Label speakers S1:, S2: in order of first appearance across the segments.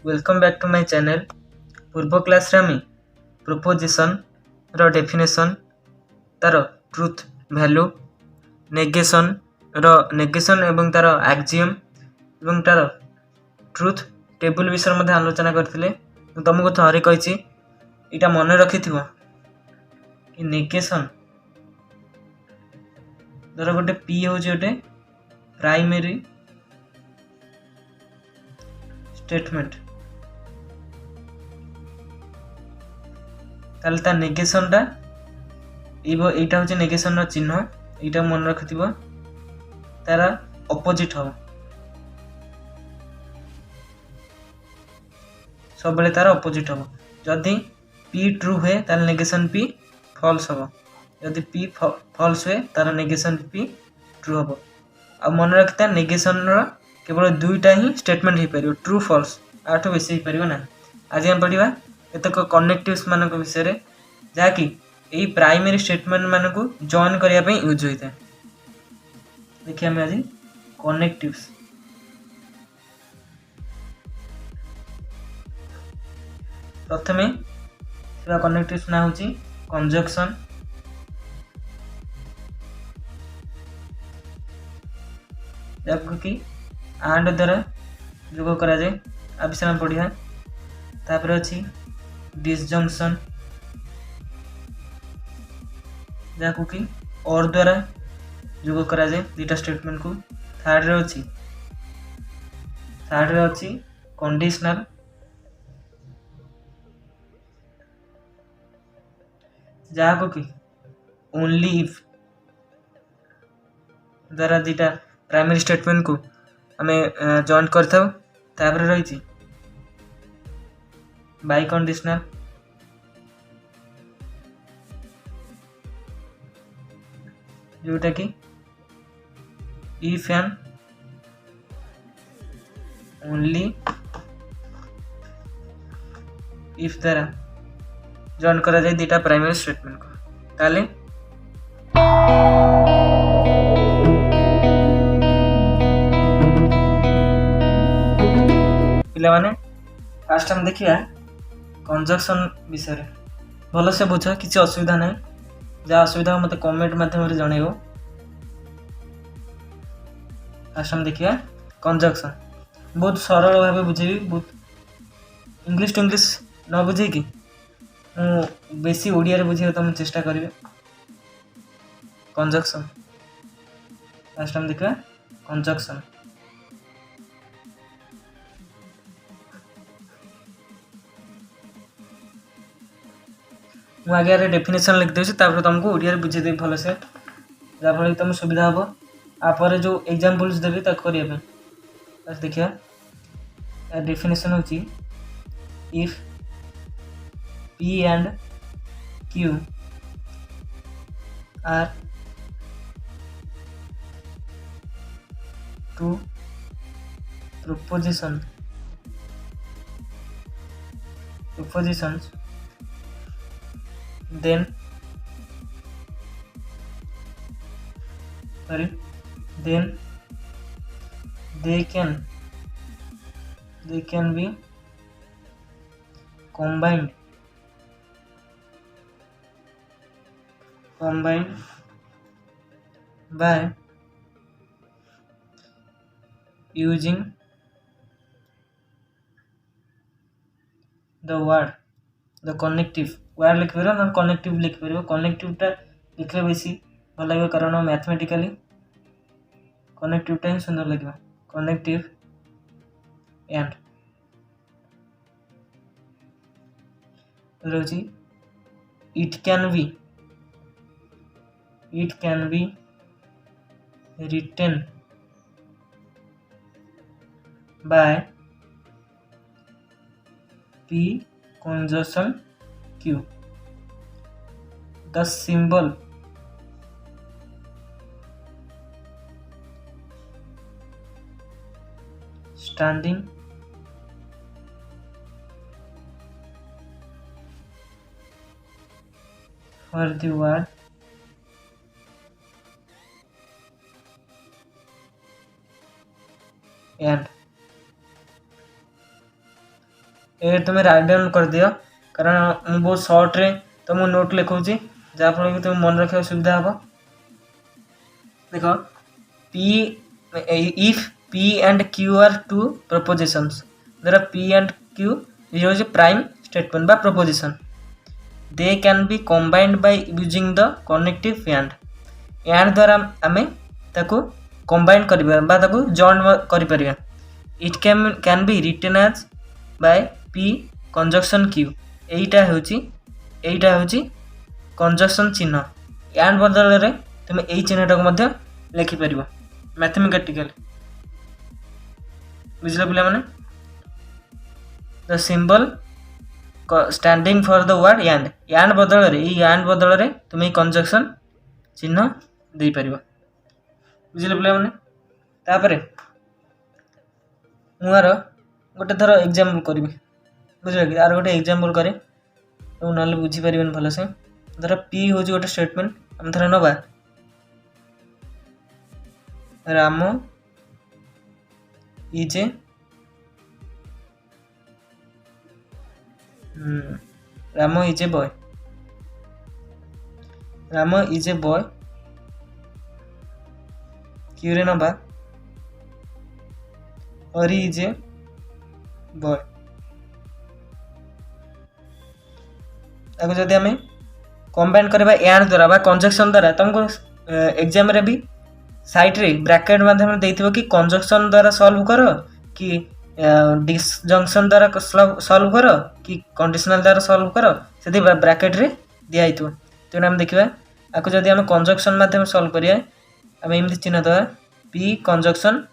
S1: Welcome back to my channel. पूर्व class रे आम प्रोपोजिशन रो डेफिनेशन तार ट्रुथ वैल्यू नेगेशन एवं तार एक्सियम एवं तार ट्रुथ टेबल विषय में आलोचना करथिले। तुमको थरे कहिछि इटा मन रखिथिबो कि नेगेशन धर गोटे पी होछि गोटे प्राइमरी स्टेटमेंट ताले ता नेगेशन टा एटा होछि नेगेशन रो चिन्ह। एटा मन रखिथिबो तार ऑपोजिट हो सब बेले तार ऑपोजिट हो। जदि पी ट्रू हुए ताले नेगेशन पी फॉल्स हो। जदि पी फॉल्स हुए तार नेगेशन पी ट्रू हो। आ मन रखता नेगेशन रो केवल दुईटा ही स्टेटमेंट हो पारियो ट्रू फॉल्स आठो बेसी हो पारियो ना। आज हम पढ़िबा केतक कनेक्टिव्स मानक विषय रे जाकि एई प्राइमरी स्टेटमेंट मानक जॉइन करिया पई यूज होइता। देखिए हम आज कनेक्टिव्स प्रथमे कनेक्टिव्स ना होची कंजक्शन जबकि कि एंड द्वारा जोग करा जाए आ विषय में पढ़िया। तापर अछि डिसजंक्शन जाको कि और द्वारा जोग करा जाए दुटा स्टेटमेंट को। थर्ड रे अछि कंडीशनल जाको कि ओनली इफ द्वारा दुटा प्राइमरी स्टेटमेंट को हमें जॉइन करथाउ। तापर रही बाई कंडीशनल जोटा कि इफ एंड ओनली इफ द्वारा जॉइन करा जाए दुटा प्राइमरी स्टेटमेंट को। ताले पिला माने फास्ट हम देखिया कंजक्शन विषय रे भल से बुझ किसी असुविधा नहीं। जहाँ असुविधा मत कमेंट माध्यम रे जणैबो। फास्ट हम देखिया कंजक्शन बहुत सरल भाव बुझेबी। बहुत इंग्लिश टू इंग्लिश न बुझे कि बेसी ओडिया रे बुझे तो चेष्टा करिवे। कंजक्शन फास्ट हम देखिया कंजक्शन मु आगे डेफिनेशन लिख देछि तापर तुमको ओडिया रे बुझे दे भल से जा फल तुम सुविधा हो। आपर जो एग्जांपल्स देबे ता करिया पे बस देखिया डेफिनेशन होची if P and Q are two propositions then they can be combined by using the word the connective word लिख पारो ना कनेक्टिव लिख पारो। कनेक्टिव टा लिखले बेसी भल लागो कारण मैथमेटिकली कनेक्टिव टा ही सुंदर लागो। कनेक्टिव एंड रोजी it can be written by P conjunction Q. The symbol standing for the word and ये तुम राइट डाउन कर दियो कारण मुझे बहुत सर्ट रे तुमको नोट लिखाऊँगी जहाँफल कि तुम मन रखा सुविधा हम। देख P if P and Q are two propositions धर पी एंड क्यू ये हूँ प्राइम स्टेटमेंट बा proposition they can be combined by using the connective and द्वारा आम ताको कंबाइन कर जॉइन कर it can be written as by P conjunction Q एटा हूँ कंजक्शन चिन्ह एंड बदल में तुम यही चिन्हटा को लिखिपर मैथमेटिकल बुझल पिला माने the symbol standing for the word and बदल में तुम कंजक्शन चिन्ह दे पार बुझल पिला माने तापर मुझार गोटे थर एग्जाम्पल करी बुझल कि आर गोटे एग्जाम्पल करे तो ना बुझीपर भलसे धर पी हूँ गोटे स्टेटमेंट आम थर नवा Ram is a boy Ram is a boy Q रे नवा हरि इज ए बॉय जदि आम कंबाइन करवा एंड द्वारा कंजक्शन द्वारा तुमको एग्जाम रे भी साइट रे ब्रैकेट माध्यम देथिबो कि कंजक्शन द्वारा सॉल्व करो कि डिसजंक्शन द्वारा सॉल्व करो कि कंडीशनल द्वारा सॉल्व करो से ब्रैकेट रे दिया हितो तेणु आम देखा आपको जदि आम कंजक्शन माध्यम सॉल्व करिया आम एमती चिन्ह दवा पी कंजक्शन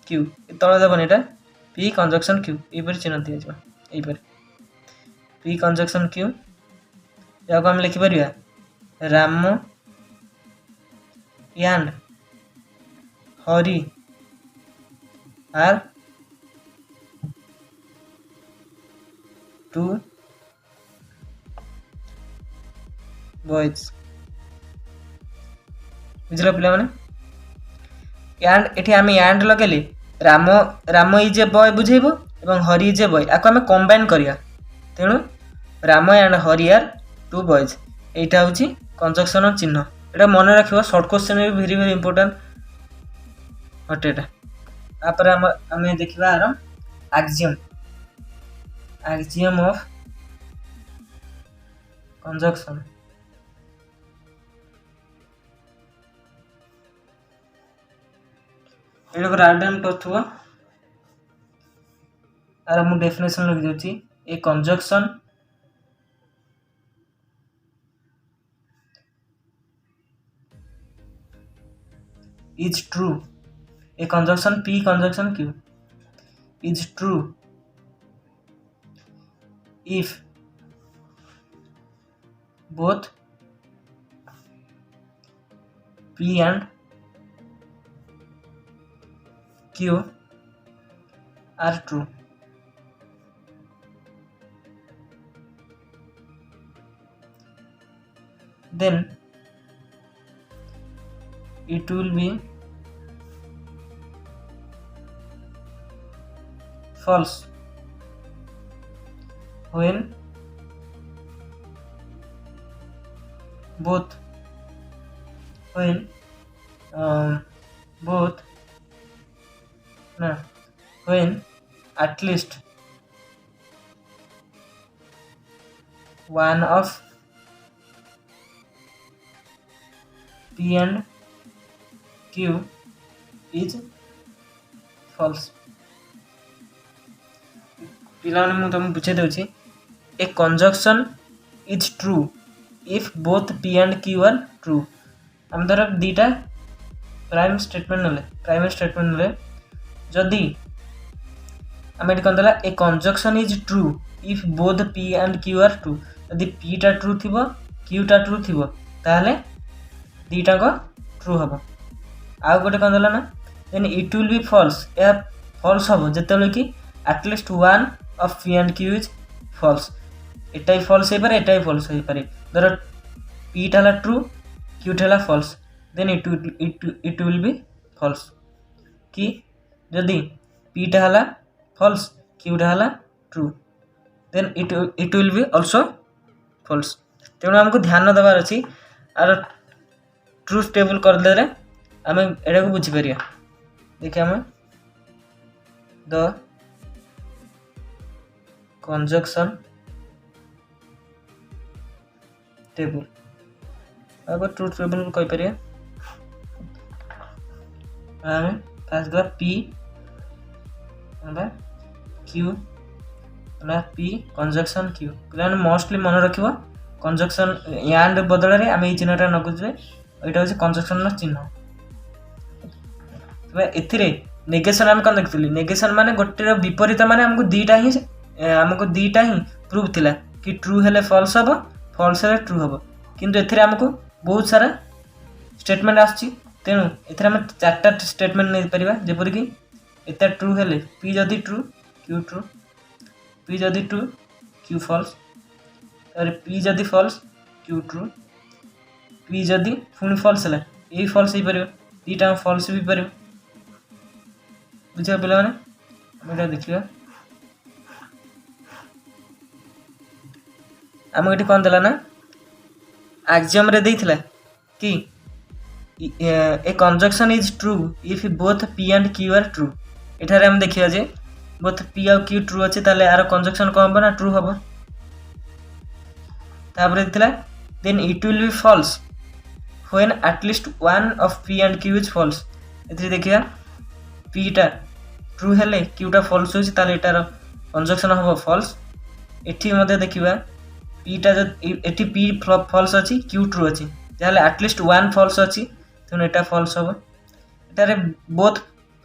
S1: क्यू तल देवन यहाँ पी कंजक्शन क्यू यहीपर चिन्ह दिया यहीपर पी कंजक्शन क्यू या आम लिखिपर Ram and Hari are two boys बुझल पिला माने एंड एठी आम एंड लगेले राम इज ए बॉय बुझेबो एवं हरि इज ए बॉय आपको आम कंबाइन करिया तेणु Ram and Hari are two boys एटा होची कंजक्शन चिन्ह एटा मन रखिबो शॉर्ट क्वेश्चन भी वेरी वेरी इंपोर्टेंट अटे तापर आम देखा आर एक्सियम ऑफ कंजक्शन ये राइट डाउन कर आर मु डेफिनेशन लिख दूची a conjunction is true a conjunction p conjunction q is true if both p and q are true then it will be false when both when at least one of p and q is false पिलाने मु तुम बुझे दूची a conjunction is true if both P and Q are true आम धर दीटा prime statement ने जदि आम ये कहला a conjunction is true if both P and Q are true जदि पी टा ट्रू थी क्यू टा ट्रू थी ताहले दीटाक ट्रू हम आउ गोटे कौन ना then it will be false यह फॉल्स हम जिते कि at least one of P and Q is false एटा ही फॉल्स हो पारे एटा ही फॉल्स हो पारे धर पी टा ट्रू क्यू टा false then it will be false कि जदि पी टा फॉल्स क्यू टा true then it will be also false. तेणु आमको ध्यान देवार अच्छी आर ट्रुथ टेबल करदे आम एटा को बुझीपर। देखिए आम द कंजक्शन टेबल अब ट्रुथ टेबल कहीपर आम फास्ट देवा P Q P conjunction Q पे मोस्टली मन रख कंजक्शन एंड बदल में आम ये चिन्हटा नगुचे यहाँ हूँ कंजक्शन चिन्ह। ए नेगेशन आम कौन देखी नेगेशन माने गोटे विपरीत माने आमको दीटा ही प्रूफ थिला कि ट्रू हेले फॉल्स हम फॉल्स हेले ट्रू हम किंतु एथिरे आमको बहुत सारा स्टेटमेंट आछि तेणु एथिरे आम चारटा स्टेटमेंट नहीं परिबा जेपरि कि एता ट्रू हेले पी जदि ट्रू पी जदि ट्रू क्यू फॉल्स और पी जदि फॉल्स क्यू ट्रू पी जदि पुणी फॉल्स है यही फॉल्स हो पार दीटा फॉल्स भी पार बुझा पे मैंने देखा आम ये कौन देला ना एक्सियम रे देइथिला कि a conjunction is true if both P and Q are true. एठारे हम देखिया जे बोथ पी और क्यू ट्रू अच्छे ताले आर कंजक्शन कौन हम ना ट्रू हम तापर देथिला then it will be false when at least one of P and Q is false. एथि देखिया पीटा ट्रू हेले क्यूटा फॉल्स होछि ताले एटार कंजक्शन हम फॉल्स। एठी मध्ये देखिबा पीटा एटी पी फॉल्स अच्छी क्यू ट्रू अच्छी जहाँ एटलिस्ट वन फॉल्स अच्छी तेणु एटा फॉल्स हम एटारे बोथ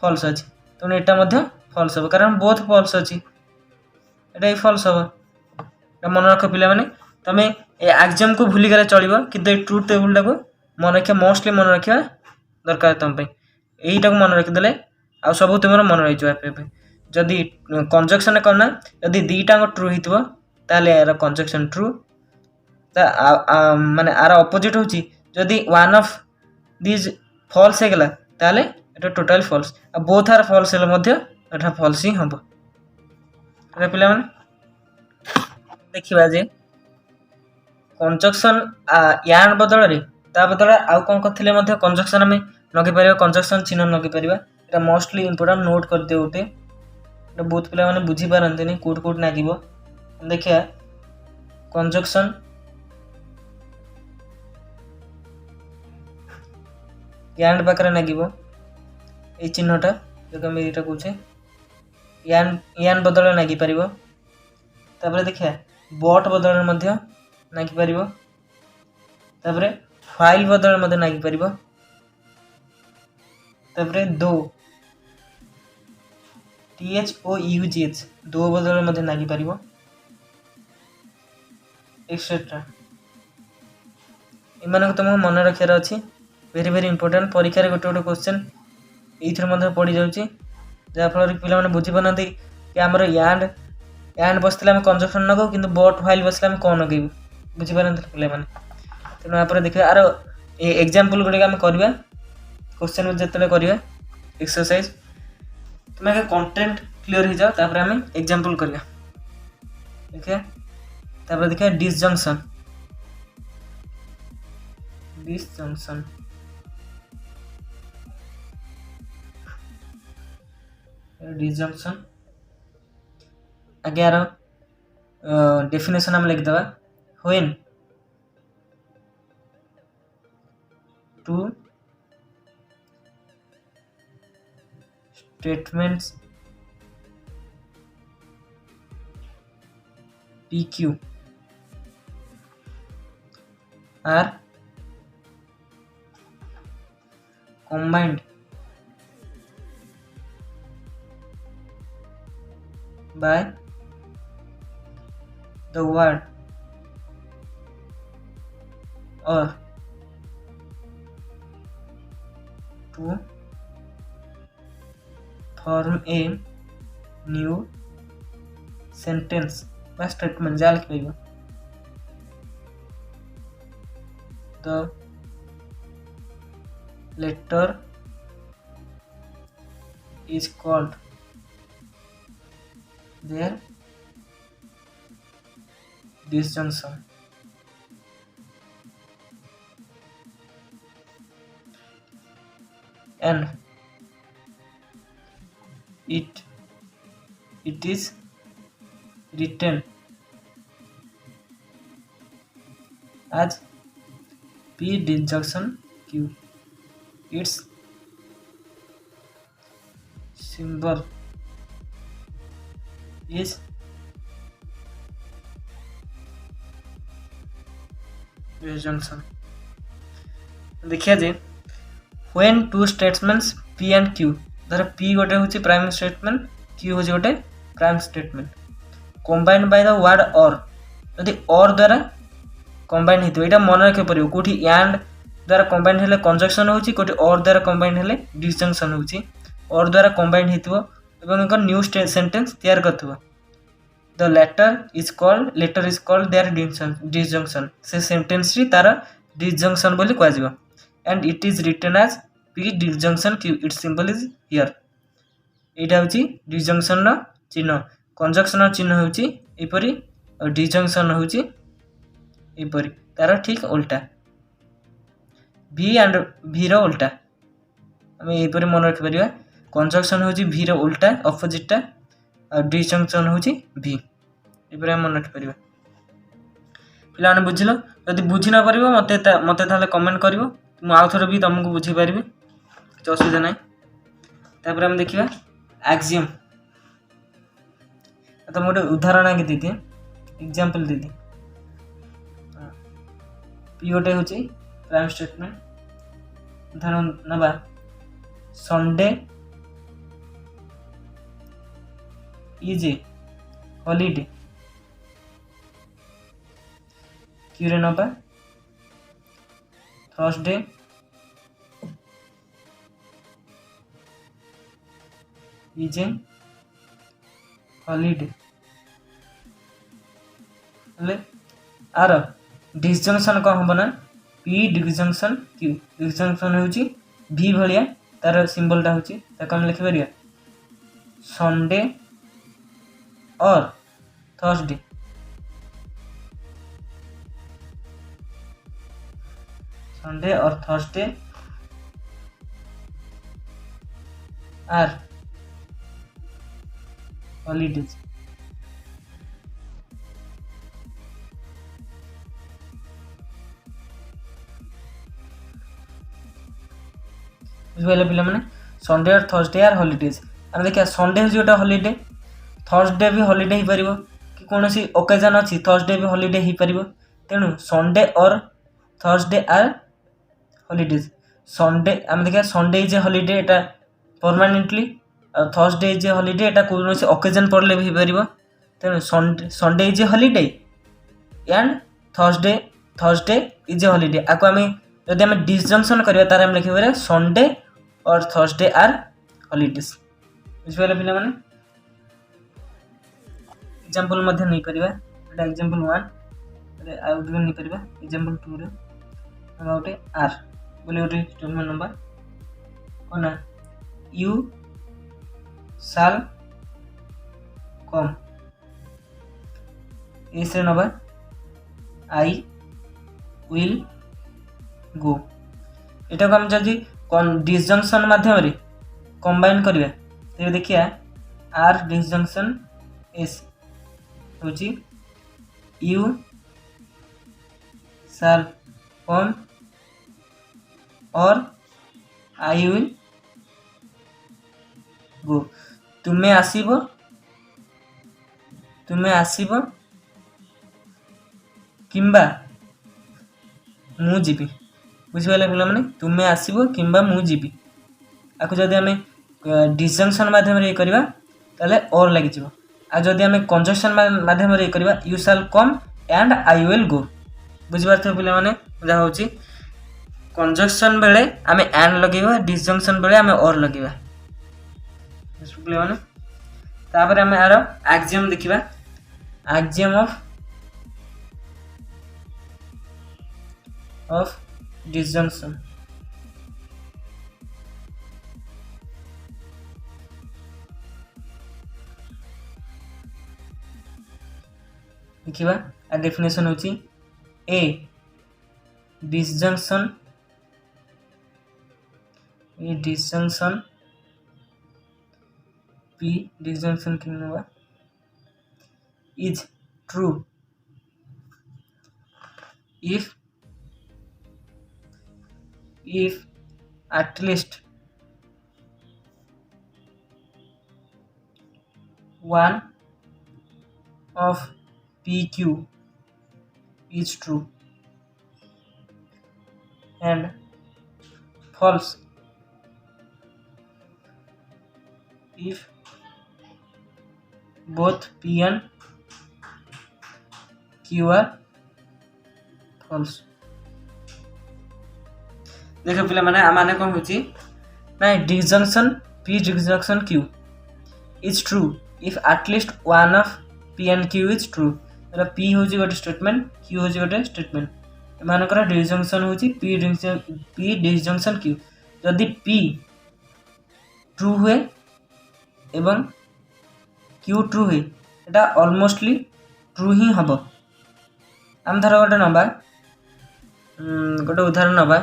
S1: फॉल्स अच्छी तेणु एटा फॉल्स हम कारण बोथ फॉल्स अच्छी एटा ही फॉल्स हम मन रख पिला माने तमे एक्सियम को भूली गले चलिबो किंतु ए ट्रुथ टेबल टाको मन रखिया मोस्टली मन रखिया दरकार तुम पे एटा को मन रखिदेले आ सब तुम मन रही जाए जदि कंजक्शन करना जदि दीटा ट्रू होइतबो ताले यार कंजक्शन ट्रू माने आर अपोजिट होची जदि वन ऑफ दिस फॉल्स हे गला ताले एटा टोटल फॉल्स आ बोथ आर फॉल्स हेले मध्य एटा फॉल्स ही हबो। रे पिला माने देखिबा जे कंजक्शन यान बदल रे ता बदल आउ कोन करथिले मध्य कंजक्शन में नगे परिबा कंजक्शन चिन्ह नगे परिबा एटा मोस्टली इंपोर्टेंट नोट कर दियो उटे एटा बहुत पिला माने बुझी पारंते नि कोड कोड नागिबो। देखिए कंजक्शन यान पाखरे नागिबो ए चिन्हटा जो हम एटा कहूचे यान बदल नागी परिबो तापर देखिए बट बदल मध्य नागी परिबो तापर फाइल बदल मध्य नागी परिबो तापर दो THOUGH दो बदल मध्य नागी परिबो एक्सेट्रा एमान तुमको मन रखार अच्छी वेरी वेरी इंपोर्टेंट परीक्षा गोटे गोटे क्वेश्चन ये पड़ जाऊँगी जहाँफल पिला बुझी पाना कि आमर एंड बसते आम कंजक्शन नगौ कि बट फाइल बसले आम कौन नगेबू बुझीपार पे तेणु यहाँ देखिए आर एग्जाम्पल गुड़े आम करवा क्वेश्चन जो करवा एक्सरसाइज तुम आगे कंटेंट क्लीयर हो जाओ आम एग्जाम्पल करवा देखिए तापर देखिए डिसजंक्शन आगे यार डेफिनेशन हम लिखदे when two statements PQ are combined by the word or to form a new sentence by statement जाल लिखिबो the letter is called their disjunction. And it is written as p disjunction q. Its symbol is disjunction. देखिए जे when two statements p and q, धर p गोटे होची prime statement, q होची गोटे prime statement, combined by the word or, यदि or द्वारा combine हेतु एटा मन रखे परियो कोठी and द्वारा कंबाइन हेले कंजक्शन होची, कोठी or द्वारा कंबाइन हेले डिसजंक्शन होची, or द्वारा कंबाइन हेतु एवं एक न्यू सेंटेंस तैयार करथबो. The latter is called their disjunction. से सेंटेंस री तार disjunction बोली कहा जिवो. And it is written as p disjunction q. Its symbol is here. एटा होची disjunction रो चिन्ह, कंजक्शन रो चिन्ह होची एपरी और disjunction होची एपरी, तार ठीक उल्टा v and v रो उल्टा. हमें एपरी मन रख परिबा कंजक्शन होची v रो उल्टा ऑपोजिट टा और डिसजंक्शन होची v. एपरी हम मन रख परिबा. पिला ने बुझिलो, यदि बुझि ना परिबो मते ताले कमेंट करिवो, मु आउ थोर भी तुमको बुझी पारिबे, किछ असुविधा नै. तापर हम देखिबा एक्सियम. तो मोटे उदाहरण आगे दीदी एग्जांपल दीदी पी गोटे होची प्राइम स्टेटमेंट. उदाहरण नबा संडे इज ए हॉलिडे. क्यूरे नबा थर्सडे इज ए हॉलिडे. आर डिसजंक्शन कौन हम ना p डिसजंक्शन q. डिसजंक्शन होची v भलिया तार सिंबलटा होची, ताको हम लिखि परिया संडे और थर्सडे. संडे और थर्सडे आर हॉलिडेज. बुझिपारे पिला माने संडे और थर्सडे आर हॉलिडेज. आम देखिए संडे हो गोटे हॉलिडे, थर्सडे भी हॉलिडे हो पारिबो कि कोनोसी ओकेजन अछि थर्सडे भी हॉलिडे हो पारिबो. तेणु संडे और थर्सडे आर हॉलिडेज. संडे आम देखिए Sunday is a holiday Etah permanently, और थर्सडे इज ए हॉलिडे एटा कोनोसी ओकेजन पड़ले भी हो पारिबो. तेणु Sunday is a holiday and Thursday is a holiday. आको आम यदि आम डिसजंक्शन करिया तार हम लिखिबा संडे और थर्सडे आर हॉलिडेज. बुझिपारे पिला माने एग्जांपल मध्ये नै परिबा. एटा एग्जांपल 1 रे आ उडि नै परिबा. एग्जांपल 2 रे अबाउट आर बोले गोटे स्टेटमेंट नंबर कोना यू शाल कम. एस रे नंबर आई विल गो. एटा को हम जदि डिसजंक्शन माध्यम रे कंबाइन करिया ते देखिया आर डिसजंक्शन एस होची यू शाल कम और आई विल गो. तुमे आसीबो किंबा मु जीबी. बुझिपाले पिला माने तुमे आसीबो किंबा मु जीबी. आको जदि आमे डिसजंक्शन माध्यम रे करबा ताले और लागि जिवो. आ जदि आमे कंजक्शन माध्यम रे करबा you shall come and I will go. बुझिपारथि पिला माने जा होची कंजक्शन बेले आमे एंड लगेबा, डिसजंक्शन बेले आमे और लगेबा. बुझिपाले माने तापर आमे आरो एक्सियम देखिबा. Axiom of disjunction. देखिबा आ डेफिनेशन होची ए disjunction P disjunction is true if at least one of PQ is true and false if both P and Q are false। देख पे मैंने कौन होची ना disjunction P disjunction Q is true if at least one of P and Q is true. मतलब P होची गोटे statement Q होची गोटे स्टेटमेंट एमानकर डिसजंक्शन होची P डिसजंक्शन Q। जदि P ट्रू हुए एवं Q ट्रू हुए एटा ऑलमोस्टली ट्रू ही हम। आम धर गोटे नवा गोटे उदाहरण नवा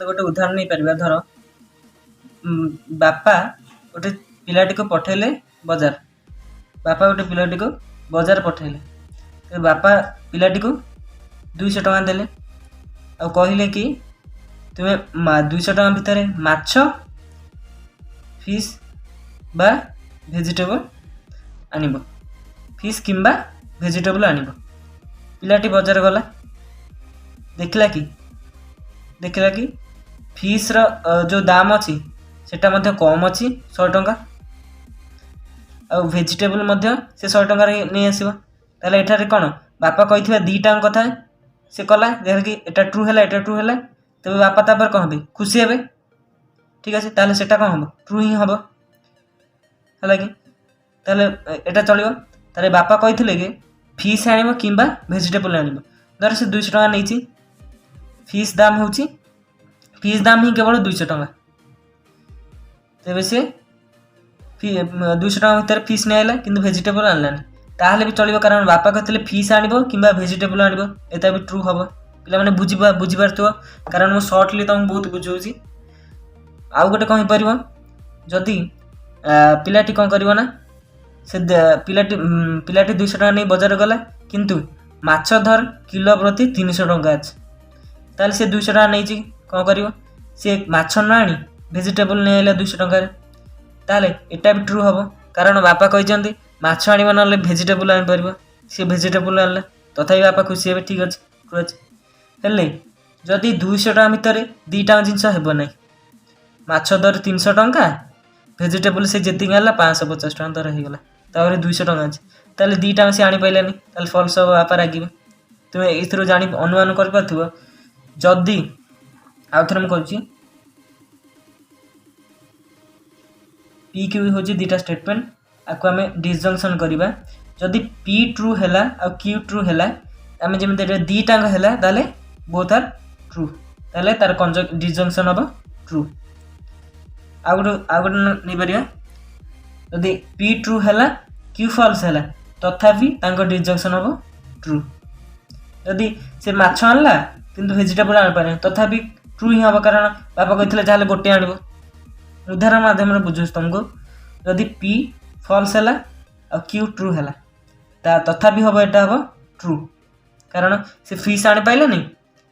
S1: तो गोटे उदाहरण नहीं पारिबा। धर बापा गोटे पिलाटी को पठेले बाजार पठेले तो बापा पिलाटी को 200 टଙ୍କା देले आ कहले कि तुम्हें 200 टଙ୍କା भितर माछ फिश बा भेजिटेबल आनिब फिश किंबा भेजिटेबल आनिब। पिलाटी बाजार गला देखला कि फिश रो जो दाम अच्छी सेटा मध्य कम अच्छी 100 टଙ୍କା आ भेजिटेबल मध्य से 100 टଙ୍କା रे नहीं आसीबो। ताले एठारे कोन बापा कहिथिबा दीटा कथा से कला जैसे कि एटा ट्रू हैला तबे बापा तापर कहबे खुशी हेबे ठीक আছে ताले सेटा कोन हबो ट्रू ही हबो हैला कि ताले एटा चलिबो। ताले बापा कहिथिले कि फिश आनिबो किंबा भेजिटेबल आनिबो धर से 200 टଙ୍କା नैची फिश दाम होची फिश दाम ही केवल 200 टଙ୍କା तेबे से 200 टଙ୍କା भितर फिश नै आइला किंतु भेजिटेबल आनलानी ताहले भी चलिबो कारण बापा कहथिले फिश आनिबो किंबा भेजिटेबल आनिबो एता भी ट्रू हबो। पिला माने बुझी पारथो कारण मो शॉर्टली तुम बहुत बुझौची। आउ गोटे कहि परिबो जदी पिलाटी कोन करिवो ना से पिलाटी 200 टଙ୍କା नै बाजार गला किंतु माछ धर किलो प्रति 300 टଙ୍କା अछि ताले से 200 टଙ୍କା नैची कोन करिवो से माछ न आनी भेजिटेबल नै आइला 200 टଙ୍କା रे ताले एटा भी ट्रू हबो कारण बापा कहिजंती माछ आनिबो नले भेजिटेबल आनि परिबो से भेजिटेबल आनला तथापि बापा खुशी हेबे ठीक अछि ट्रू अछि। हेले जदि 200 टଙ୍କା भितर दीटा जिंस हेबो नै माछ दर 300 टଙ୍କା भेजिटेबल से जेति गला 550 टଙ୍କା दर हे गला तारे 200 टଙ୍କା अछि ताले दीटा से आनि पाइलानी ताले फॉल्स हो बापा रागिबे। तुमे इथरो जानि अनुमान कर पाथुबो जदि आउथर हम कहूची PQ होची दीटा स्टेटमेंट आको हमें डिसजंक्शन करिबा जदि P ट्रू हैला आ Q ट्रू हैला आमे जेमते दीटा हैला ताले बोथ आर ट्रू ताले तार डिसजंक्शन हबो ट्रू। आ गोटे नै परिया जदि P ट्रू हैला Q फॉल्स हैला तथापि तांको डिसजंक्शन हबो ट्रू। जदि से माछ आनला किंतु भेजिटेबल आन पारे तथापि ट्रू ही हबो कारण बापा कहितले जाले गोटे आनिबो। उदाहरण माध्यम रे बुझुस तुमको जदि P फॉल्स हैला आ Q ट्रू हैला ता तथापि हबो एटा हबो ट्रू कारण से फिश आनि पाइले नै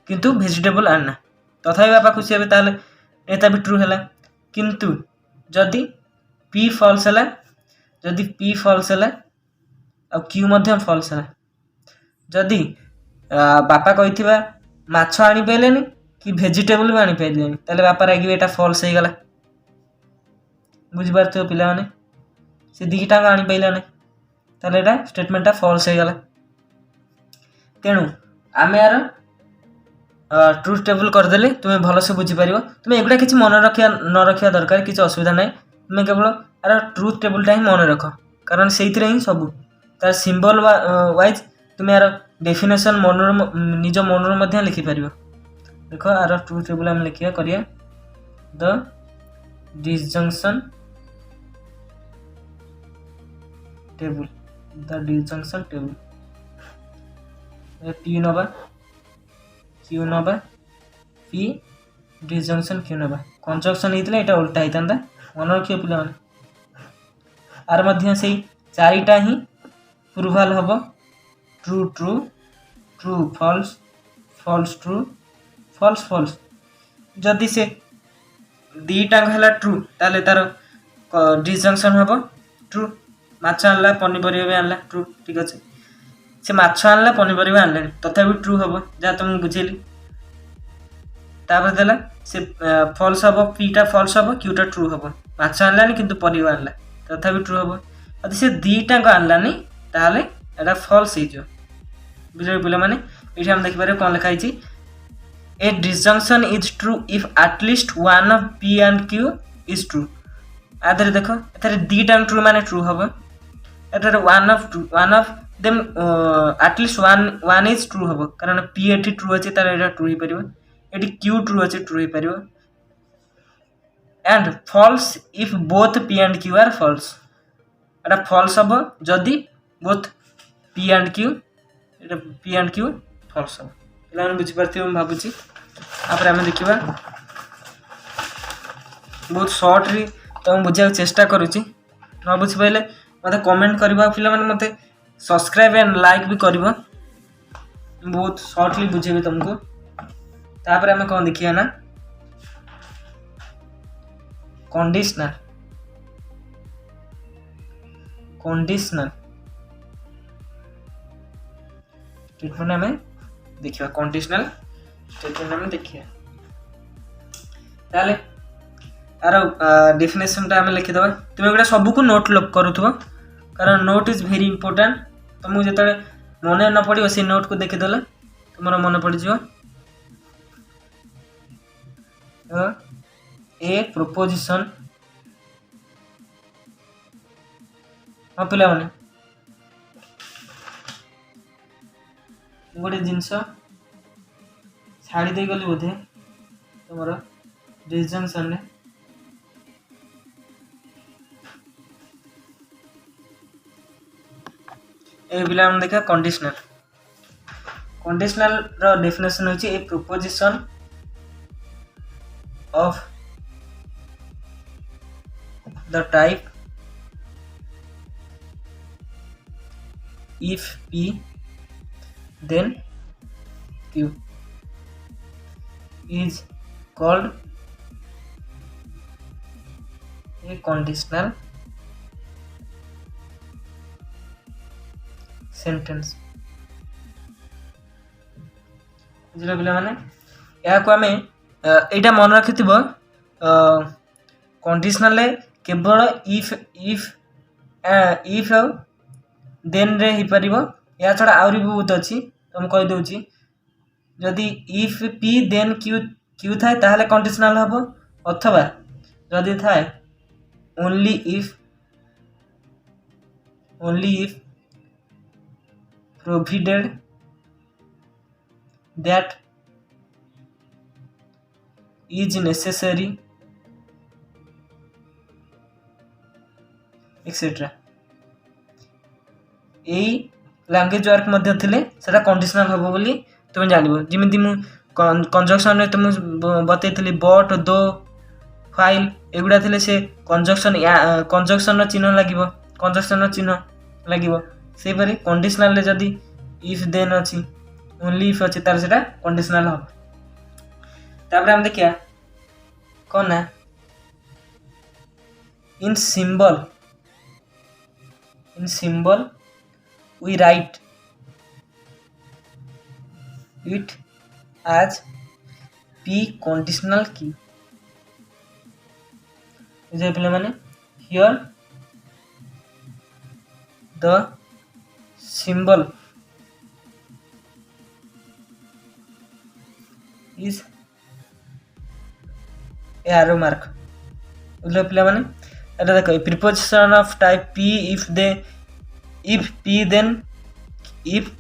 S1: किंतु भेजिटेबल आनना तथापि बापा खुशी हेबे ताले एता भी ट्रू हैला। किंतु जदि P फॉल्स हैला आ Q मध्य फॉल्स हैला जदि बापा कहिथिबा माछ आनि पाइले नै कि भेजिटेबल भी आनि पाइले नै ताले बापा रागिबे एटा फॉल्स हे गला। बुझी पारथो पिला माने से दीटा आनि पाइला नै ताले एटा स्टेटमेंटटा फॉल्स हे गला। तेणु आमे यार ट्रूथ टेबल कर देले तुमे भलो से बुझी पारिबो। तुमे एगुडा किछि मन रखिया दरकार किछि असुविधा नै तुमे केवल यार ट्रूथ टेबल टा ही मन रख कारण सेइथिरे ही सब तार सिंबल वाइज तुमे यार डेफिनेशन निज मनर मध्य लिखि पारिबो। देखो यार ट्रूथ टेबल हम लिखिया करिया the disjunction table the disjunction table P नवा क्यू नवा पी डिजंक्शन क्यू नवा कंजक्शन होता है उल्टा होता मन रखिए पिला आर मध्य से चारिटा ही प्रूवाल हम true true true false false true false false जदि से दीटा है ट्रू ताले तार डिजंक्शन हम ट्रू माछ आनला पनीपरिया भी आनला ट्रू ठीक अच्छे से माछ आनला पनीपरिया आनला तथापि ट्रू हम जहाँ तुम बुझेली तापर देला से फॉल्स हम पीटा फॉल्स हम क्यूटा ट्रू हम माछ आनलानी किंतु परिवा आनला तथापि ट्रू हम यदि से दीटा आनलानी ताले एटा फॉल्स हो बुझे पिला माने ये हम देखिपारे कौन लिखाई a disjunction is true if at least one of P and Q is true आधे देखो एथरे दीटा ट्रू माने ट्रू हम एथरे one of them at least one is true हम कारण पी एटी ट्रू अच्छे तार एटा ट्रू हो परिबो एटी क्यू ट्रू अच्छे ट्रू हो परिबो and false if both P and Q are false एटा फॉल्स हम जदि both P and Q false हम पे बुझीपारे मैं भावुँ तापर आम देखा बहुत सर्ट्रे तो बुझा चेष्टा करुँची न बुझीपारे मत कमेंट करवा पिला मत सब्सक्राइब एंड लाइक भी कर बहुत सर्टली बुझेबी तुमको तापर आम कौन देखिए ना कंडीशनल कंडीशनल ट्रीटमेंट आम देखिए कंडीशनल स्टेटमेंट आम देखिए ताले यार डेफिनेशन आम लिखिद तुम एगुड़ा सब को नोट करुव कारण नोट इज वेरी इंपोर्टेंट तुमको जो मन न पड़ो से नोट को देखीदे तुम मन पड़ ए प्रोपोजिशन हाँ पिला माने गोटे जिनस छाड़ी दे गली बोधे तुम डिजंक्शन ए पिला देखा कंडीशनल कंडीशनल रो डेफिनेशन होची a proposition of the type if p then q is called a conditional sentence बुझल पिला माने या को आमे एटा मन रखिथिबो कंडीशनल केवल इफ देन रे ही परिबो या छड़ा आउरी बहुत अछि तुम कहि दोछि जदि इफ पी देन क्यू थाए ताहले कंडीशनल हबो अथवा जदि थाए only if provided that is necessary etcetera यही लैंग्वेज वर्क मध्य थिले सेटा कंडीशनल हबो बोली तुम जानिबो जिमिति मु कंजक्शन रे तुम बतैथिली बट दो फाइल एगुडा थिले से कंजक्शन चिन्ह लागिबो कंजक्शन चिन्ह लागिबो से परे कंडीशनल रे जदी इफ देन अछि ओनली इफ अछि तार सेटा कंडीशनल हबो तापर हम देखिया कोन ना इन symbol we write it as p conditional key बुझे पिले माने here the symbol is arrow mark बुझे पिले माने এটা দেখো preposition of type p if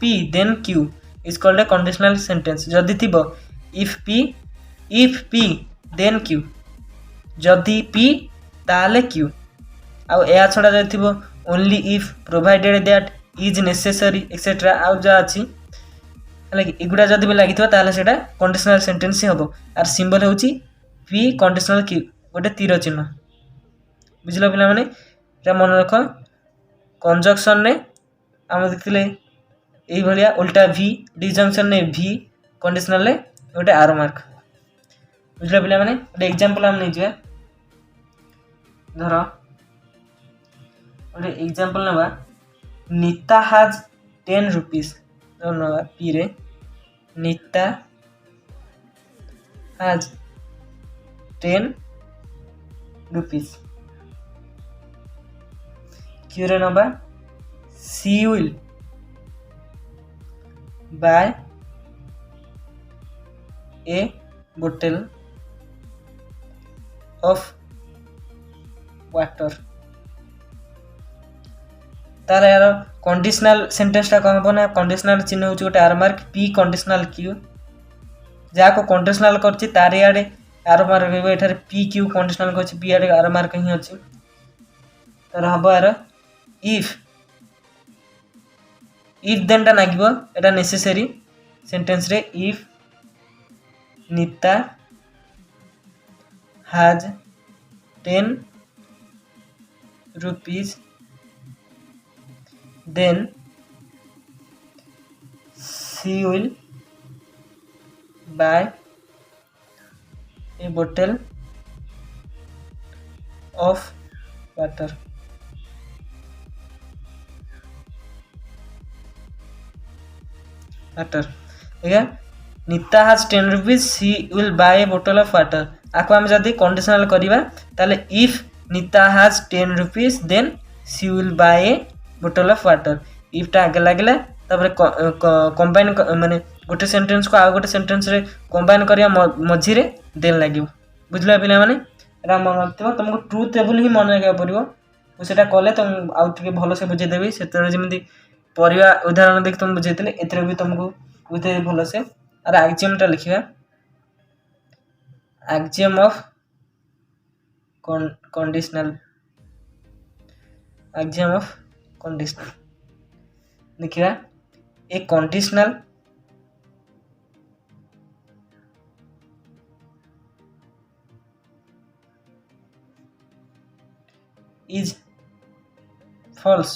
S1: p then q is called a conditional sentence जदि थिबो if p then q जदि p ताले q आ या छडा जदि थिबो only if provided that is necessary etcetera आउ जा अच्छी है कि एगुड़ा जब भी लगी से कंडीशनल सेंटेंस ही हम आर सिंबल हूँ पी कंडीशनल क्यू गोटे तीर चिन्ह बुझल पिला माने मन रख कंजक्शन रे आम देखते ये उल्टा भि डिजंक्शन ने भि कंडीशनल रे गोटे आरो मार्क बुझल पिला माने गोटे एग्जांपल हम नहीं जाए धर गोटे एग्जांपल नवा नीता हैज 10 रुपीस नवा पी रे नीता हैज 10 रुपीस क्यू रे नवा सी will buy a bottle of water तार यार कंडीशनल सेंटेंस टा कौन हम कंडीशनल चिन्ह हूँ गोटे arrow mark P conditional Q जहाँ को कंडीशनल कर तार इे आर मार्क ये पी क्यू कंडीशनल कर पी आड़े आर मार्क ही अच्छी तार हम यार इफ देन टा नागिबो एटा नेसेसरी सेंटेंस रे if Nita has 10 rupees then she will buy a bottle of water देखा Nita has 10 rupees she will buy a bottle of water आको हम जदी कंडीशनल करिबा ताले if Nita has 10 rupees then she will buy a bottle of water if टा आगे लागला तापर कंबाइन माने गोटे सेंटेंस को आ गोटे सेंटेंस रे कंबाइन करिया मझी रे देन लागिबो बुझला पिला माने एरा मन रखथिबो तुमको ट्रुथ टेबल ही मन रखा पड़िबो मु सेटा कले तुम आउ टिके भलो से बुझे देबी सेतरे जेमिति परिवा उदाहरण देख तुम बुझेतले एतरे भी तुमको बुझे भलो से और एक्जियम टा लिखिबा axiom of conditional axiom of conditional देखिए a conditional is false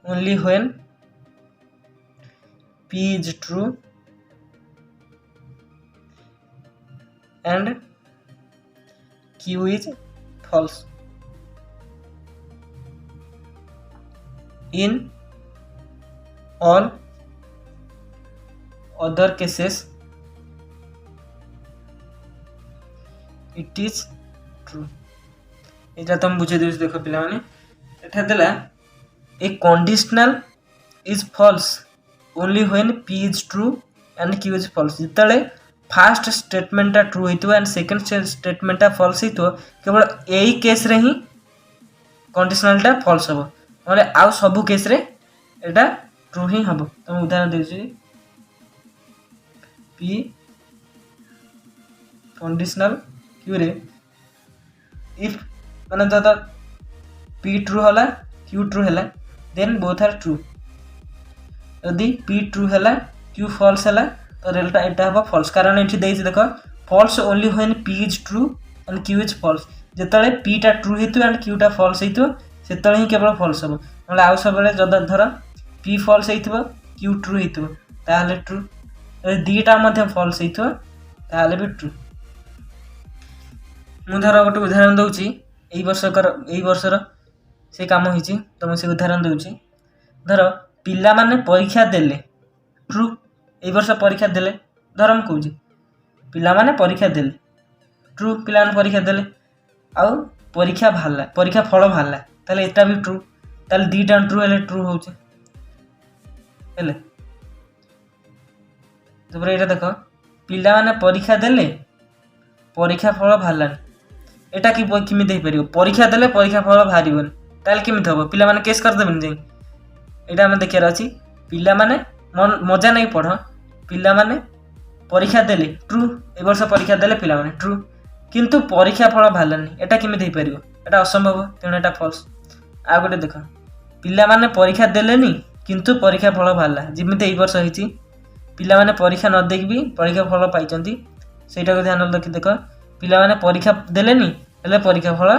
S1: only when P is true and Q is false. In all other cases it is true. এটা तुम बुझे दिस देखो पिला माने एठा देला a conditional is false only when P is true and Q is false. जितले first statement true हितो एंड सेकंड स्टेटमेंट फॉल्स हितो केवल एही केस रे ही कंडीशनल टा फॉल्स हो माने आउ सब केस रे एटा ट्रू ही हबो तुम उदाहरण देछि P कंडीशनल Q रे इफ माने दादा P ट्रू होला Q ट्रू होला देन बोथ आर ट्रू यदि P ट्रू होला Q फॉल्स होला तो रेलटा एटा हबो फॉल्स कारण एठी देछि देखो false only when P is true and Q is false जेतले P टा ट्रू हितो एंड Q टा फॉल्स हितो सेतले ही केवल फॉल्स हबो मतलब आउ सब बेले जद धर P फॉल्स हितो Q ट्रू हितो ताले ट्रू यदि दीटा मध्ये फॉल्स हितो ताले भी ट्रू मु धर गोटे उदाहरण दउची एई वर्षर से काम होईची तो मु से उदाहरण दउची धर पिल्ला माने परीक्षा देले ट्रू एई वर्ष परीक्षा देले धर हम कहूची पिल्ला माने परीक्षा देले ट्रू पिल्ला माने परीक्षा देले आउ परीक्षा भाला परीक्षा फल भाला ताले एटा भी ट्रू ताले दीटा ट्रू हेले ट्रू होउची हेले तबरे एटा देखो पिल्ला माने परीक्षा देले परीक्षा फल भालानी एटा कि किमि देई परियो परीक्षा देले परीक्षा फल भारिबन ताले किमि थबो पिल्ला माने केस कर देबन जे एटा हम देखियार अछि पिल्ला माने मजा नहीं पढ़ पिल्ला माने परीक्षा देले ट्रू ए वर्ष परीक्षा देले पिल्ला माने ट्रू किंतु परीक्षा फल भालानी एटा किमि देई परियो एटा असंभव तेणु एटा फॉल्स। आ गोटे देख पिला माने परीक्षा देलेनी किंतु परीक्षा फल बाहरला जिमिते एई वर्ष होईची पिला माने परीक्षा न देख भी परीक्षा फल पाइचंती सेटा को ध्यान रखि देख पिला माने परीक्षा देलेनी हेले परीक्षा फल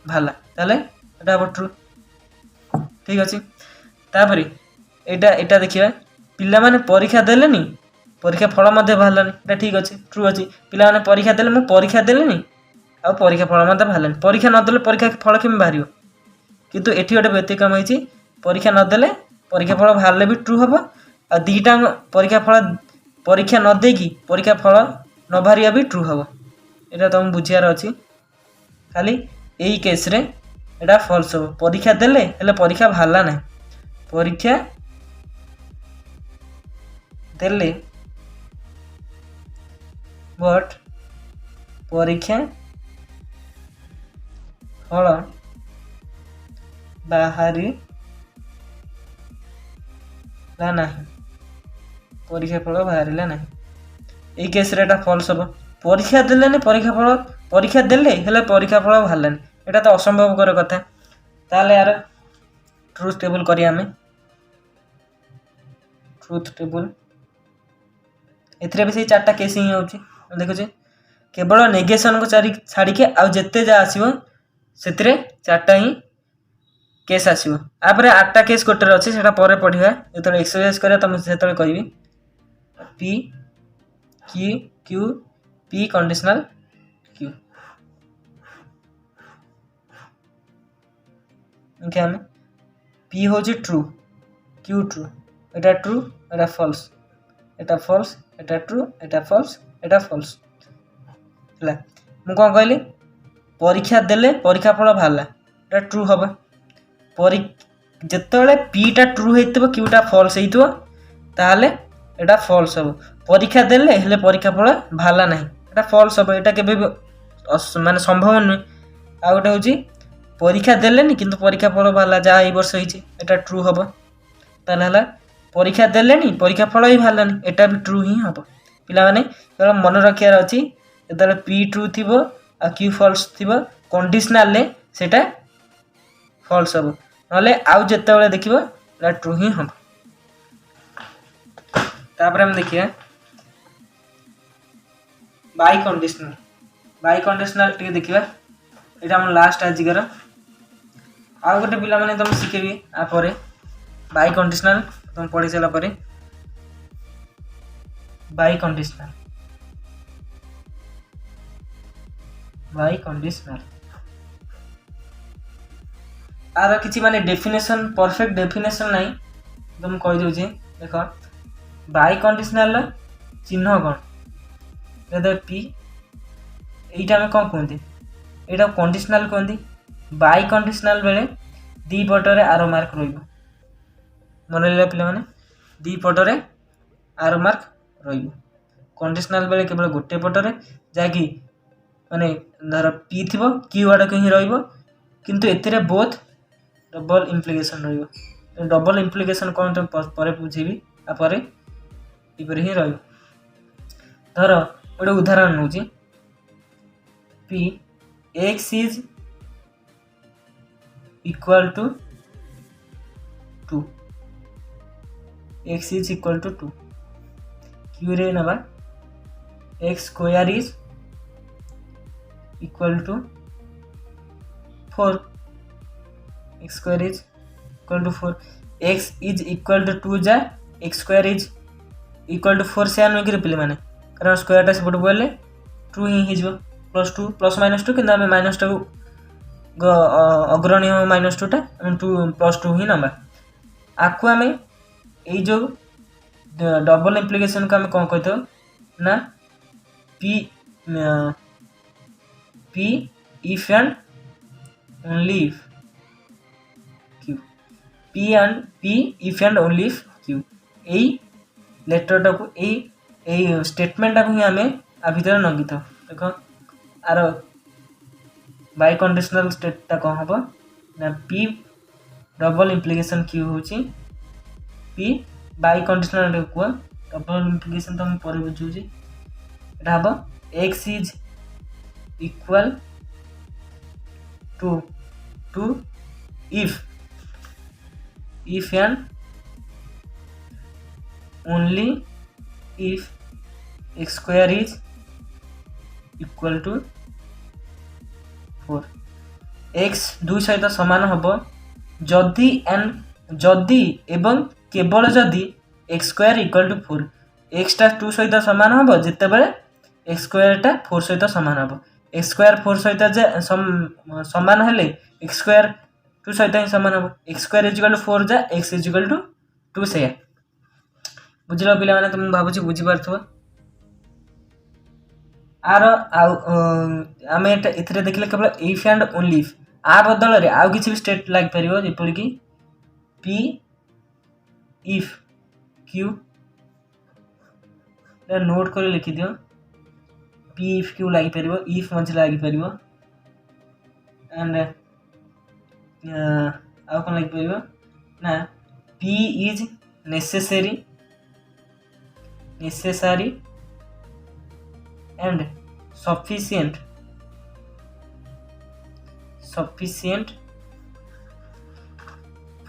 S1: बाहरला ताले एटा अब ट्रू ठीक अछि। तापरे एटा एटा देखिबा पिला माने परीक्षा देलेनी परीक्षा फल मध्ये बाहरलानी एटा ठीक अछि ट्रू अछि। पिला माने परीक्षा देले मु परीक्षा देलेनी आ परीक्षा फल मध्ये बाहरलानी परीक्षा न देले परीक्षा फल केम बाहरियो किंतु एठी गोटे व्यतिक्रम होईची परीक्षा न देले परीक्षा फल बाहरले भी ट्रू हबो आ दीटा परीक्षा न देकी परीक्षा फल न बाहरिया भी ट्रू हबो एटा तुम बुझियार अछि। खाली एई केस रे एटा फॉल्स हबो परीक्षा देले हेले परीक्षा बाहरला नै परीक्षा देले बट परीक्षा फल बाहरी ला नहीं परीक्षा फल बाहरिला नहीं एई केस रे एटा फॉल्स हबो परीक्षा देले ने परीक्षा देले हेले परीक्षा फल बाहरलानी एटा तो असंभवकर कथा। ताले यार ट्रुथ टेबल करिया हमें ट्रुथ टेबल एथरे भी से चारटा केस ही होची देखो जे केवल नेगेशन को छाड़ी के आ जत्ते जा आसीबो सेतरे चारटा ही केस आसीबो आपरे आठटा केस कोटर अछि सेटा परे पढिबा एतले एक्सरसाइज करिया त सेतले कहबी P Q Q P conditional Q okay हमें पी होची ट्रू क्यू ट्रू एटा ट्रू एटा फॉल्स एटा फॉल्स एटा ट्रू एटा फॉल्स एटा फॉल्स हला मु कोन कहली परीक्षा देले परीक्षा फल बाहरला एटा ट्रू हबा परी जेतले पी टा ट्रू हेतबो क्यू टा फॉल्स हेतबो ताले एटा फॉल्स हबो परीक्षा देले हेले परीक्षा फल बाहरला नाही एटा फॉल्स हबो एटा केबे माने संभव नै आ गोटे होची परीक्षा देलेनी किंतु परीक्षा फल बाहरला जा एई वर्ष होईची एटा ट्रू हबो ताले हला परीक्षा देलेनी परीक्षा फल ही बाहरलानी एटा भी ट्रू ही हबो पिला माने केवल मन रखियार अछि जेतले पी ट्रू थिबो आ क्यू फॉल्स थिबो कंडीशनल ले सेटा फॉल्स हबो नले आउ जेतेबेले देखिबो एटा ट्रू ही हबो। तापर हम देखिया बाई कंडीशनल टी देखिबा एटा हम लास्ट आजिगर आ गोटे पिला माने तुम सिखेबी आ परे बाई कंडीशनल तुम पढ़ी चला परे बाई कंडीशनल आर किछि माने डेफिनेशन परफेक्ट डेफिनेशन नहीं तुम कहि दउ जे देखो बाई कंडीशनल चिन्ह कोन जदे पी एटा में कोन कहंती एटा कंडीशनल कहंती बाई कंडीशनल बेले दी पटरे आरो मार्क रहिबो मन लेला पिला माने दी पटरे आरो मार्क रहिबो कंडीशनल बेले केवल गोटे पटरे जाकी माने धर पी थिबो क्यू आड़ कहीं रहिबो किंतु एथिरे बोथ डबल इम्प्लिकेशन रहिबो डबल इम्प्लिकेशन कोन तो परे बुझेबी आ परे इपर ही रहिबो धर गोटे उदाहरण नउची P x is equal to 2 x is equal to 2 q रे नबा x square is equal to 4 x square is equal to 4 x is equal to 2 जा x square is equal to 4 से आनो कि रिप्ले माने कारण स्क्वायर टा सेपट बोले ट्रू ही हिजो +2 +-2 किंतु हमें -2 अग्रणी हो -2 टा हम 2 +2 ही नबा आकु हमें एई जो डबल इम्प्लिकेशन को हमें कोन कहतो ना p if and only if q p if and only if q एई लेटर टा को एई स्टेटमेंट टा को ही हमें आ भीतर नंगितो देखो आरो बाई कंडीशनल स्टेट टा कोन हबो ना p डबल इम्प्लिकेशन q होची p बाई कंडीशनल को डबल इम्प्लिकेशन तो हम परे बुझू जी एटा हबो x is equal to two if and only if X square is equal to 4 X 2 सहित समान हम जदि एवं केवल जदि X square equal to 4 X टा 2 सहित समान हम जिते बड़े एक्स स्क्वायर टा 4 सहित सामान हम एक्स स्क्वायर 4 सहित सामान हेले एक्स स्क्वायर 2 सहित ही सामान हम X square is equal to 4 जा एक्स इज इक्वल टू 2 से बुझल पिला माने तुम भाबुची बुझी पारथबो आर आम एथरे देखले केवल इफ एंड ओनली इफ आ बदल रे आउ किछि भी स्टेट लाग परिबो जेपरि कि पी इफ क्यू नोट कर लिखि दियो पी इफ क्यू लाग परिबो इफ मझ लाग परिबो एंड आउ कोन लाग परिबो ना P is necessary and sufficient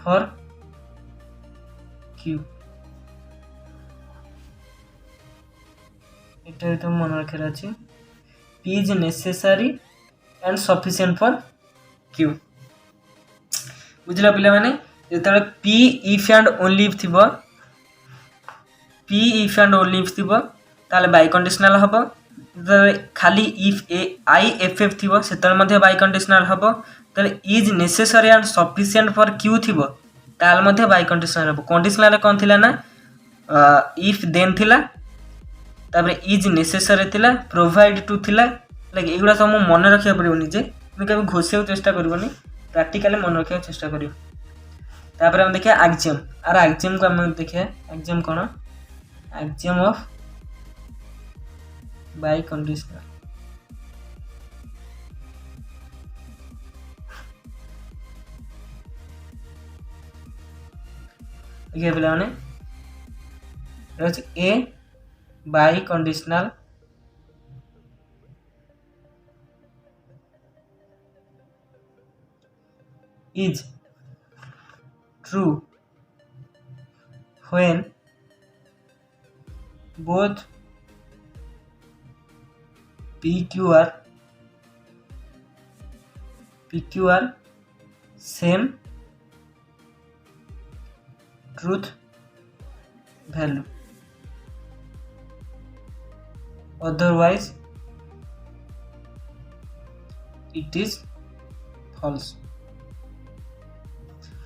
S1: for Q এটা তো মনে রাখার আছে P is necessary and sufficient for Q বুঝলা পিলা মানে যেতବେଳେ P if and only if থিব P if and only if থিব তাহলে বাই কন্ডিশনাল হবো खाली इफ आई एफ एफ थी से बाई कंडीशनल हम तो is necessary and sufficient for Q थी बाई कंडीशनल हम कंडीशनल कौन थी ना इफ देन थिला इज नेसेसरी थिला प्रोवाइड टू थिला एगुड़ा सब मन रखा पड़ो निजे तुम कभी घोषिया चेष्टा करनी प्रैक्टिकली मन रखा चेष्टा कर देखिए एक्जियम आर एक्जियम को आम देखिए एक्जियम कौन एक्जियम ऑफ बाई कंडीशनल देखिए पिला माने a biconditional is true when both PQ are same truth value otherwise it is false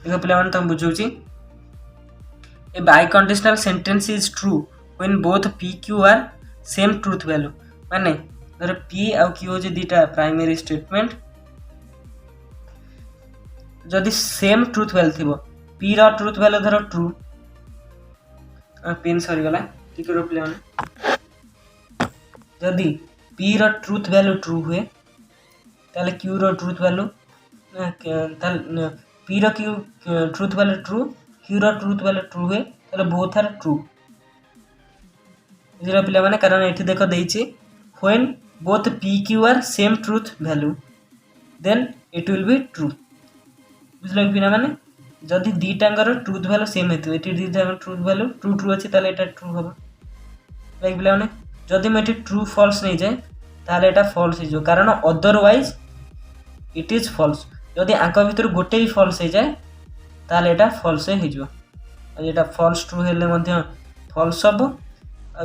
S1: देखो पिला माने तुम बुझौची a biconditional sentence is true when both PQ are same truth value माने धर P आउ Q हो दीटा प्राइमरी स्टेटमेंट जदि same truth value थी P रो ट्रुथ वैल्यू धर ट्रू पेन सरी गला ठीक है प्ले माने जदि P रो ट्रुथ वैल्यू ट्रू हुए ताले Q रो ट्रुथ वैल्यू ताले P रो Q truth value true Q रो ट्रुथ वैल्यू ट्रू हुए ताले बोथ आर ट्रू बुझला पिला माने कारण एठी देखो देइछि when both PQ are same truth value then it will be true बुझल पिना माने जदि दीटांगर ट्रुथ वैल्यू सेम हेतु एटी दीटांगर ट्रुथ वैल्यू ट्रू ट्रू अछि ताले एटा ट्रू होबो लाइक पिला माने जदि मेटी ट्रू फॉल्स नहीं जाए ताले एटा फॉल्स हे जो कारण अदरवाइज इट इज फॉल्स जदि आंक भीतर गोटे ही फॉल्स हे जाए ताले एटा फॉल्स हे जो एटा फॉल्स ट्रू हेले मध्ये फॉल्स हबो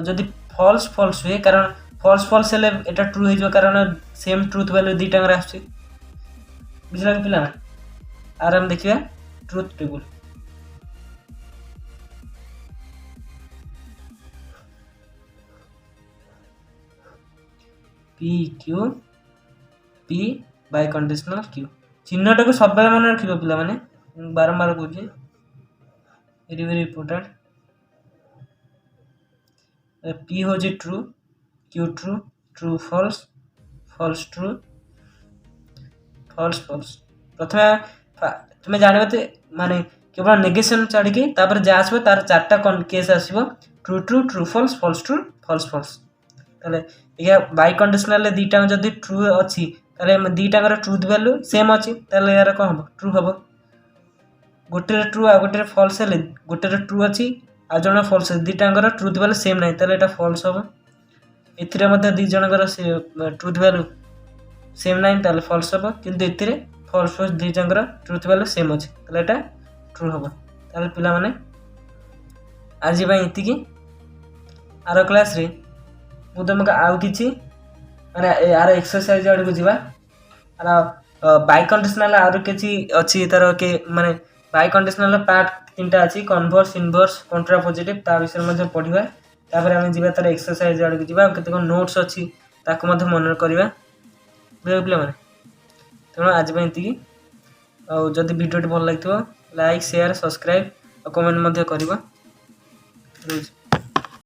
S1: जदि फॉल्स फॉल्स हुए कारण फॉल्स फॉल्स हेले एटा ट्रू हो कारण सेम ट्रुथ वैल्यू दीटा आसुची बुझला पिला आराम देखिए truth table P Q P biconditional Q चिन्हटा को सब मन रखिबो पिला माने बारंबार कहूँ वेरी वेरी इंपोर्टेंट पी हो true Q true true false false true false false प्रथम तुम्हें जानते माने केवल नेगेशन छाड़ी तापर जहाँ आसो तार चार्टा केस आसो true true true false false true false false ताले बाई कंडीशनल दीटा जदि ट्रू अच्छी ताले दीटाकर ट्रुथ वैल्यू सेम अच्छी ताले यार कौन हम ट्रू हम गोटे ट्रू आ गोटे फल्स हेले गोटे ट्रू अच्छी आ जन फल्स दीटाकर ट्रुथ वैल्यू सेम ना ताले एटा फल्स हम एथिरे मध्ये दी जनकर ट्रुथ वैल्यू सेम ना ताले फल्स हम किंतु एथिरे फल्स फल्स दी जनकर ट्रुथ वैल्यू सेम अच्छी ताले एटा ट्रू हम ताले पिला माने आज भाई इतिकी आर क्लास रे मु तुमको आउ किछि माने यार एक्सरसाइज आड़ को जीवा आर बाई कंडीशनल आर किछि अछि तार के माने बाई कंडीशनल पार्ट तीनटा अछि कन्वर्स इनवर्स कंट्रापोजिटिव ता विषय मध्ये पढिबा तापर हम जीवा तार एक्सरसाइज आड़ को जीवा केते नोट्स अछि ताको मध्ये मन करबा बुझले माने तेणु आज भाई इतिकी आ जदि वीडियो भल लागितो लाइक शेयर सब्सक्राइब और कमेंट मध्ये करबा।